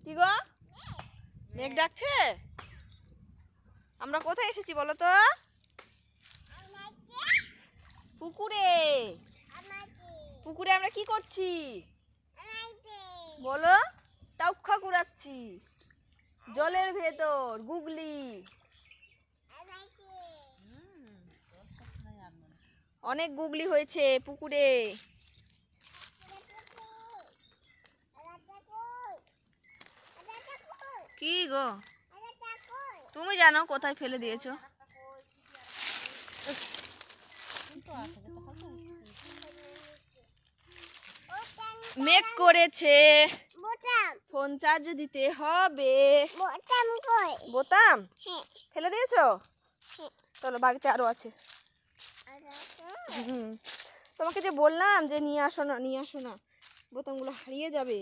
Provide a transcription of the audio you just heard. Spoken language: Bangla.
কি গো, মেঘ ডাকছে? আমরা কোথায় এসেছি বলো তো? পুকুরে। পুকুরে আমরা কি করছি বলো? টাউখা কুড়াচ্ছি জলের ভেতর। গুগলি, অনেক গুগলি হয়েছে পুকুরে। কি গো, তুমি জানো কোথায় ফেলে দিয়েছো? মেঘ করেছে, ফোন চার্জ দিতে হবে। বোতাম ফেলে দিয়েছো? চলো, বাড়িতে আরো আছে। তোমাকে যে বললাম যে নিয়ে আসো না, নিয়ে আসো না, বোতামগুলো হারিয়ে যাবে।